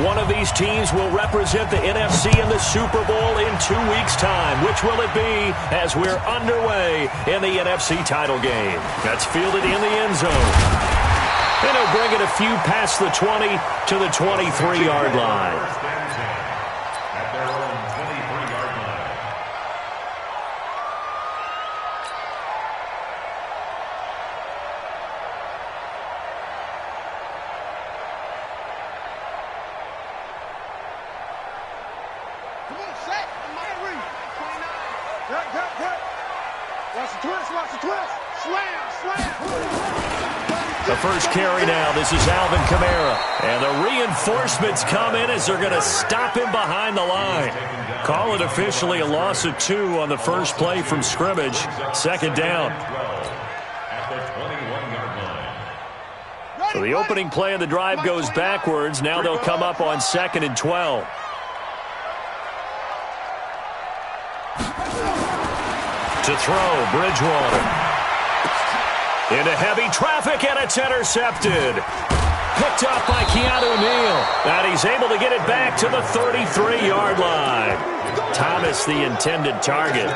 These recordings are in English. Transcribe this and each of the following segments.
One of these teams will represent the NFC in the Super Bowl in 2 weeks' time. Which will it be as we're underway in the NFC title game? That's fielded in the end zone. And he'll bring it a few past the 20 to the 23-yard line. The first carry now. This is Alvin Kamara. And the reinforcements come in as they're going to stop him behind the line. Call it officially a loss of 2 on the first play from scrimmage. Second down. So the opening play of the drive goes backwards. Now they'll come up on 2nd and 12. To throw, Bridgewater. Into heavy traffic, and it's intercepted. Picked up by Keanu Neal. And he's able to get it back to the 33-yard line. Thomas, the intended target.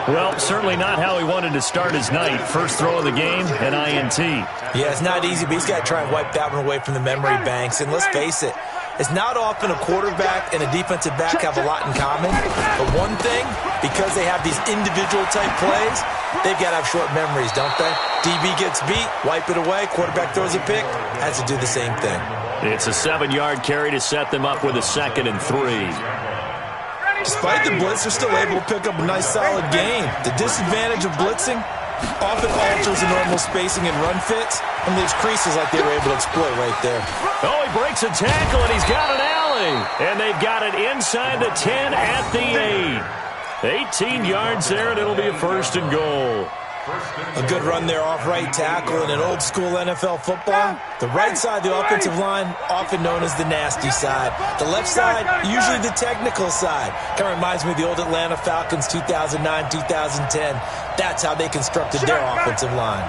Well, certainly not how he wanted to start his night. First throw of the game, an INT. Yeah, it's not easy, but he's got to try and wipe that one away from the memory banks. And let's face it, it's not often a quarterback and a defensive back have a lot in common. But one thing, because they have these individual type plays, they've got to have short memories, don't they? DB gets beat, wipe it away, quarterback throws a pick, has to do the same thing. It's a 7-yard carry to set them up with a 2nd and 3. Despite the blitz, they're still able to pick up a nice solid gain. The disadvantage of blitzing often alters the normal spacing and run fits and leaves creases like they were able to exploit right there. Oh, he breaks a tackle, and he's got an alley. And they've got it inside the 10 at the 8. 18 yards there, and it'll be a 1st and goal. A good run there off right tackle in an old-school NFL football. The right side of the offensive line, often known as the nasty side. The left side, usually the technical side. Kind of reminds me of the old Atlanta Falcons 2009-2010. That's how they constructed their offensive line.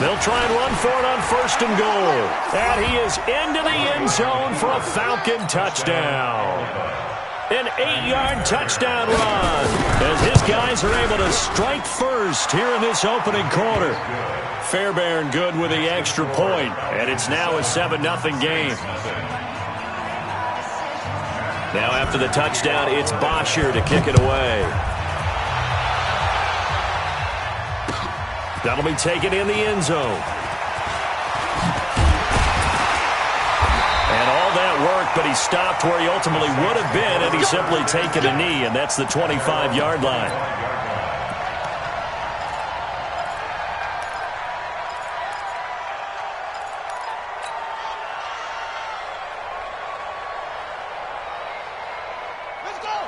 They'll try and run for it on 1st and goal. And he is into the end zone for a Falcon touchdown. An 8-yard touchdown run as his guys are able to strike first here in this opening quarter. Fairbairn good with the extra point, and it's now a 7-0 game. Now after the touchdown, it's Bosher to kick it away. That'll be taken in the end zone. Work, but he stopped where he ultimately would have been, and he's simply taken a knee, and that's the 25-yard line.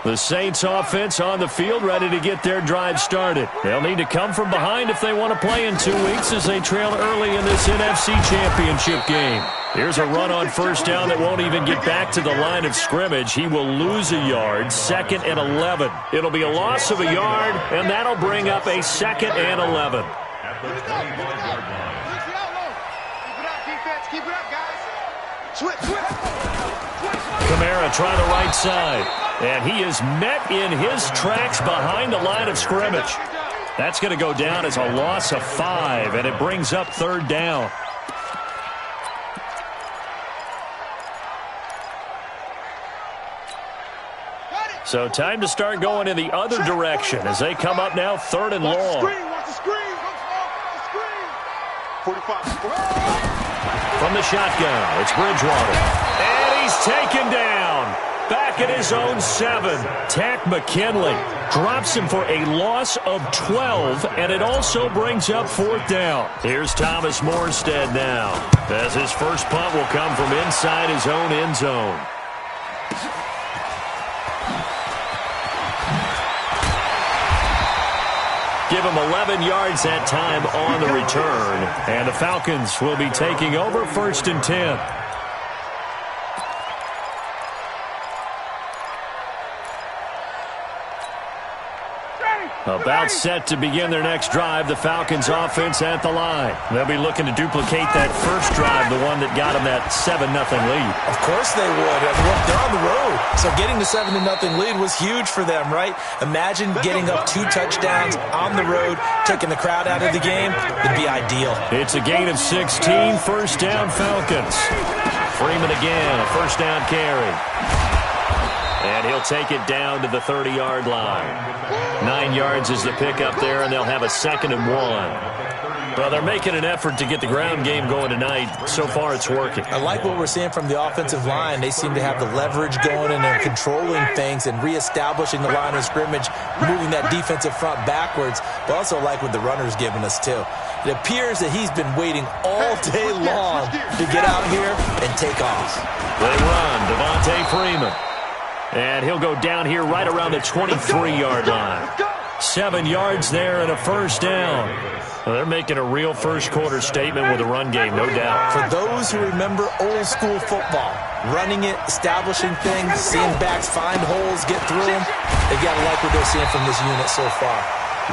The Saints offense on the field, ready to get their drive started. They'll need to come from behind if they want to play in 2 weeks as they trail early in this NFC Championship game. Here's a run on 1st down that won't even get back to the line of scrimmage. He will lose a yard, 2nd and 11. It'll be a loss of a yard, and that'll bring up a 2nd and 11. Kamara trying the right side, and he is met in his tracks behind the line of scrimmage. That's going to go down as a loss of 5, and it brings up 3rd down. So time to start going in the other direction as they come up now 3rd and long. From the shotgun, it's Bridgewater. And he's taken down. Back at his own 7. Takk McKinley drops him for a loss of 12, and it also brings up 4th down. Here's Thomas Morstead now, as his first punt will come from inside his own end zone. Give him 11 yards that time on the return. And the Falcons will be taking over 1st and 10. About set to begin their next drive, the Falcons offense at the line. They'll be looking to duplicate that first drive, the one that got them that 7-0 lead. Of course they would. They're on the road, so getting the 7-0 lead was huge for them, right? Imagine getting up 2 touchdowns on the road, taking the crowd out of the game. It'd be ideal. It's a gain of 16, first down Falcons. Freeman again, a first down carry. And he'll take it down to the 30-yard line. 9 yards is the pickup there, and they'll have a 2nd and 1. Well, they're making an effort to get the ground game going tonight. So far, it's working. I like what we're seeing from the offensive line. They seem to have the leverage going, and they're controlling things and reestablishing the line of scrimmage, moving that defensive front backwards. But also like what the runner's giving us, too. It appears that he's been waiting all day long to get out here and take off. They run, Devontae Freeman. And he'll go down here right around the 23-yard line. 7 yards there and a first down. Well, they're making a real first-quarter statement with a run game, no doubt. For those who remember old-school football, running it, establishing things, seeing backs find holes, get through them, they've got to like what they're seeing from this unit so far.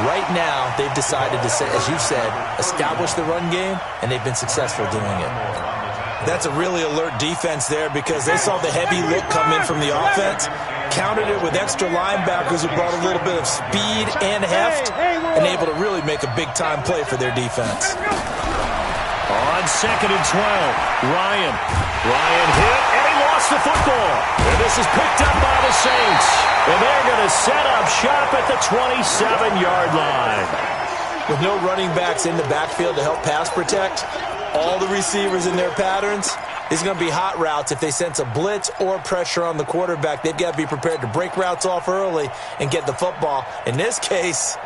Right now, they've decided to, as you said, establish the run game, and they've been successful doing it. That's a really alert defense there because they saw the heavy look come in from the offense, countered it with extra linebackers who brought a little bit of speed and heft, and able to really make a big-time play for their defense. On 2nd and 12, Ryan hit, and he lost the football. And this is picked up by the Saints. And they're going to set up shop at the 27-yard line. With no running backs in the backfield to help pass protect, all the receivers in their patterns, it's going to be hot routes. If they sense a blitz or pressure on the quarterback, they've got to be prepared to break routes off early and get the football. In this case,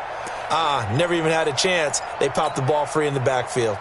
never even had a chance. They popped the ball free in the backfield.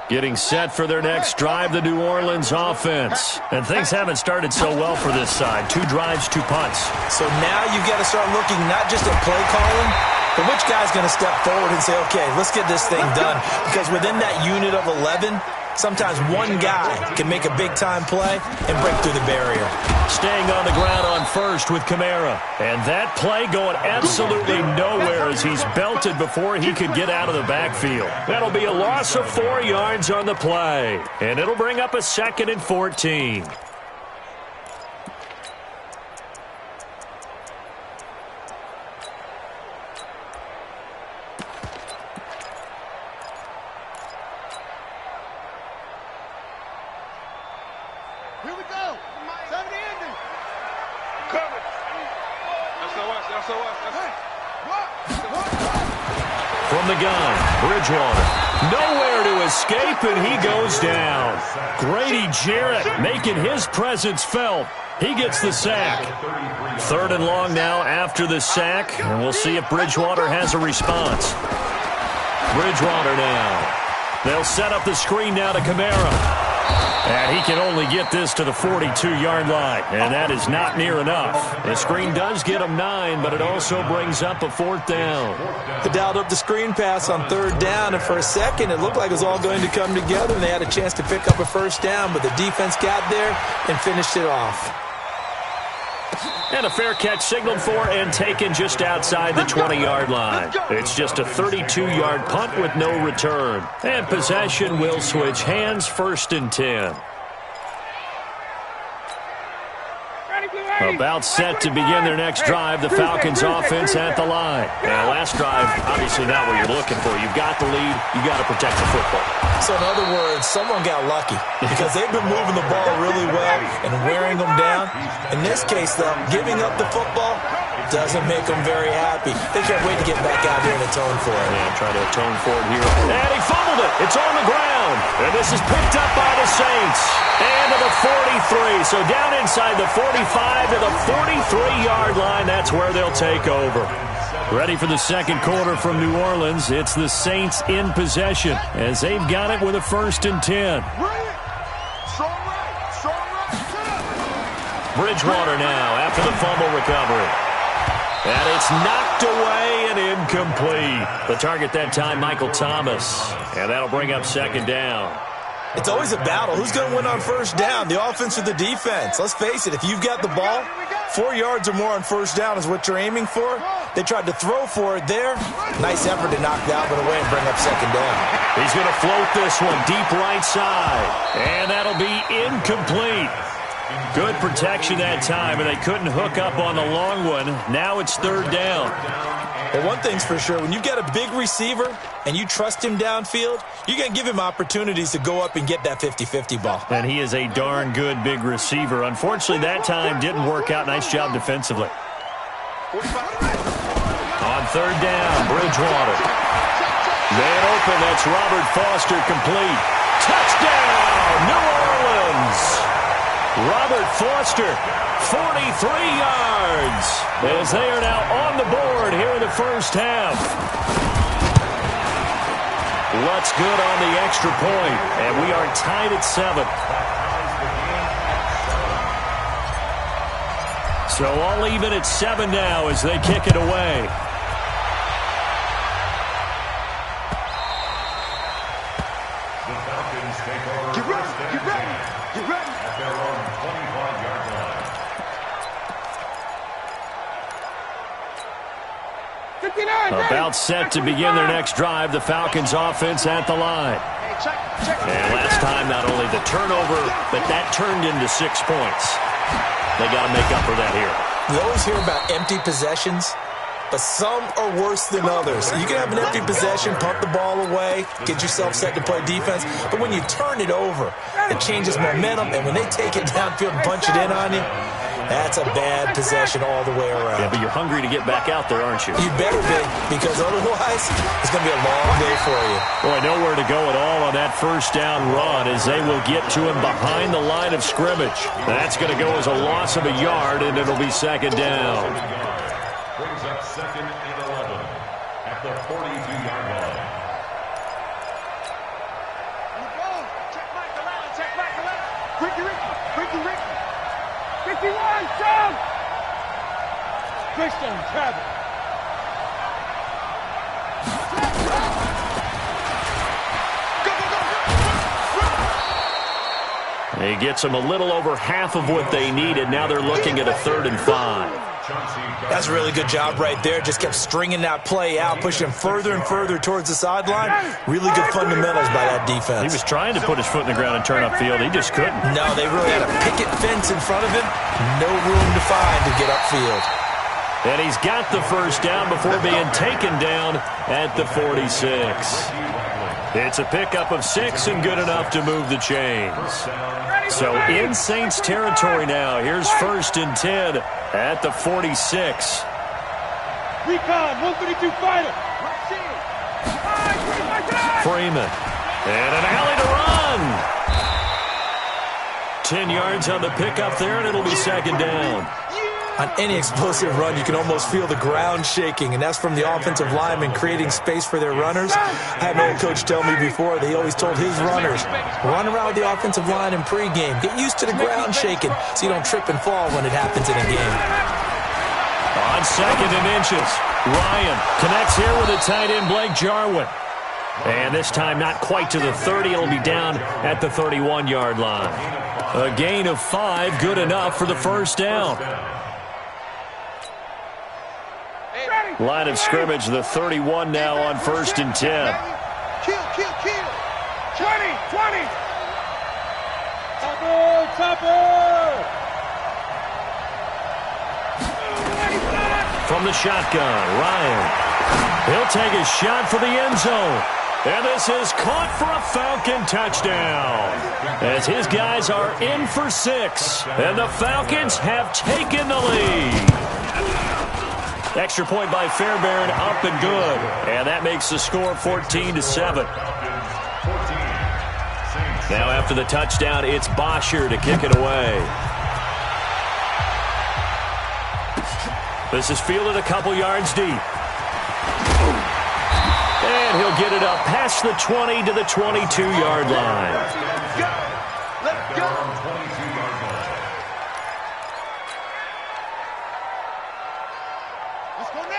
Getting set for their next drive, the New Orleans offense. And things haven't started so well for this side. 2 drives, 2 punts. So now you've got to start looking not just at play calling, but which guy's going to step forward and say, okay, let's get this thing done. Because within that unit of 11, sometimes one guy can make a big-time play and break through the barrier. Staying on the ground on first with Kamara. And that play going absolutely nowhere as he's belted before he could get out of the backfield. That'll be a loss of 4 yards on the play. And it'll bring up a 2nd and 14. Here we go. 70 ending. Cover. That's From the gun, Bridgewater. Nowhere to escape, and he goes down. Grady Jarrett making his presence felt. He gets the sack. 3rd and long now after the sack, and we'll see if Bridgewater has a response. Bridgewater now. They'll set up the screen now to Kamara. And he can only get this to the 42-yard line, and that is not near enough. The screen does get him 9, but it also brings up a 4th down. They dialed up the screen pass on 3rd down, and for a second it looked like it was all going to come together, and they had a chance to pick up a first down, but the defense got there and finished it off. And a fair catch signaled for and taken just outside the 20-yard line. It's just a 32-yard punt with no return. And possession will switch hands, 1st and 10. About set to begin their next drive, the Falcons offense at the line. Now, last drive, obviously not what you're looking for. You've got the lead. You've got to protect the football. So in other words, someone got lucky because they've been moving the ball really well and wearing them down. In this case, though, giving up the football doesn't make them very happy. They can't wait to get back out here and atone for it. Yeah, try to atone for it here. And he fumbled it. It's on the ground. And this is picked up by the Saints. And to the 43. So down inside the 45 to the 43-yard line. That's where they'll take over. Ready for the 2nd quarter from New Orleans. It's the Saints in possession as they've got it with a 1st and 10. Bridgewater now after the fumble recovery. And it's knocked away and incomplete. The target that time, Michael Thomas. And that'll bring up 2nd down. It's always a battle. Who's going to win on 1st down, the offense or the defense? Let's face it, if you've got the ball, 4 yards or more on first down is what you're aiming for. They tried to throw for it there. Nice effort to knock that one away and bring up second down. He's going to float this one deep right side. And that'll be incomplete. Good protection that time, and they couldn't hook up on the long one. Now it's third down. Well, one thing's for sure. When you've got a big receiver and you trust him downfield, you're going to give him opportunities to go up and get that 50-50 ball. And he is a darn good big receiver. Unfortunately, that time didn't work out. Nice job defensively. On third down, Bridgewater. Man open, that's Robert Foster complete. Touchdown, New Orleans! Robert Foster, 43 yards, as they are now on the board here in the first half. Lutz good on the extra point, and we are tied at 7. So all even at 7 now as they kick it away. About set to begin their next drive, the Falcons offense at the line. And last time, not only the turnover, but that turned into 6 points. They got to make up for that here. We always hear about empty possessions, but some are worse than others. You can have an empty possession, pump the ball away, get yourself set to play defense, but when you turn it over, it changes momentum, and when they take it downfield and punch it in on you, that's a bad possession all the way around. Yeah, but you're hungry to get back out there, aren't you? You better be, because otherwise, it's going to be a long day for you. Boy, nowhere to go at all on that first down run as they will get to him behind the line of scrimmage. That's going to go as a loss of a yard, and it'll be second down. Brings up second and 11 at the 42-yard line. Check back the ladder. Ricky. 51, down! Christian, travel. He gets them a little over half of what they needed. Now they're looking at a 3rd and 5. That's a really good job right there. Just kept stringing that play out, pushing him further and further towards the sideline. Really good fundamentals by that defense. He was trying to put his foot in the ground and turn upfield. He just couldn't. No, they really had a picket fence in front of him. No room to find to get upfield. And he's got the first down before being taken down at the 46. It's a pickup of 6 and good enough to move the chains. So in Saints territory now. Here's 1st and 10 at the 46. Recon, 132 fighter. Freeman. And an alley to run. 10 yards on the pickup there, and it'll be second down. On any explosive run, you can almost feel the ground shaking, and that's from the offensive linemen creating space for their runners. I had an old coach tell me before that he always told his runners, run around with the offensive line in pregame. Get used to the ground shaking so you don't trip and fall when it happens in a game. On 2nd and inches, Ryan connects here with the tight end, Blake Jarwin. And this time not quite to the 30. It'll be down at the 31-yard line. A gain of 5, good enough for the first down. Line of scrimmage, the 31 now on 1st and 10. Kill. 20. Topper. From the shotgun, Ryan. He'll take a shot for the end zone. And this is caught for a Falcon touchdown. As his guys are in for 6. And the Falcons have taken the lead. Extra point by Fairbairn, up and good. And that makes the score 14-7. Now after the touchdown, it's Bosher to kick it away. This is fielded a couple yards deep. And he'll get it up past the 20 to the 22-yard line. Let's go.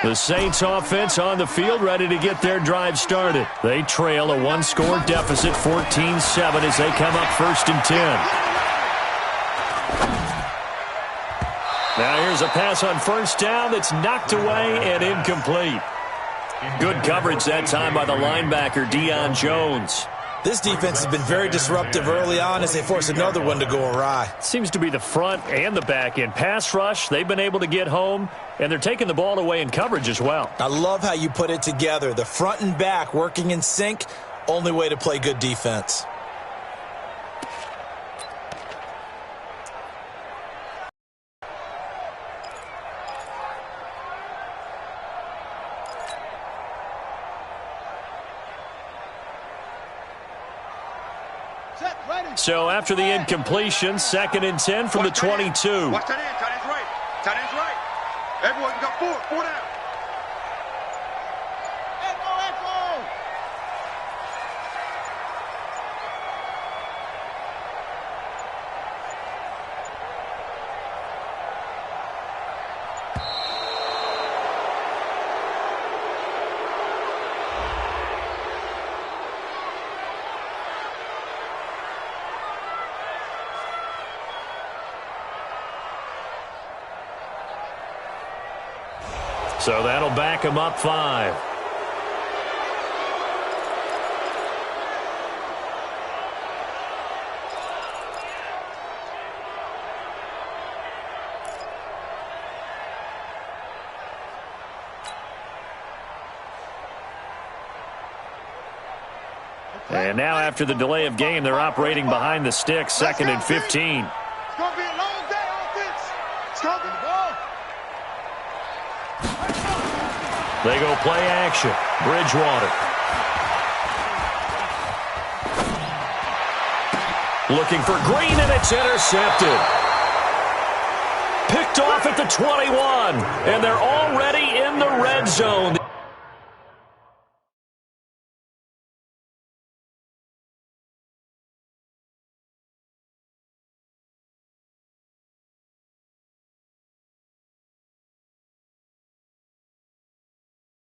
The Saints offense on the field, ready to get their drive started. They trail a 1-score deficit, 14-7, as they come up 1st and 10. Now here's a pass on first down that's knocked away and incomplete. Good coverage that time by the linebacker, Deion Jones. This defense has been very disruptive early on as they force another one to go awry. Seems to be the front and the back end. Pass rush, they've been able to get home, and they're taking the ball away in coverage as well. I love how you put it together. The front and back working in sync, only way to play good defense. So after the incompletion, 2nd and 10 from the 22. Watch that end. Tight end's right. Tight end's right. Everyone got four down. Echo. So that'll back him up 5. And now after the delay of game, they're operating behind the sticks, 2nd and 15. It's going to be a long day, offense. It's going to be the ball. They go play action. Bridgewater. Looking for Green, and it's intercepted. Picked off at the 21, and they're already in the red zone.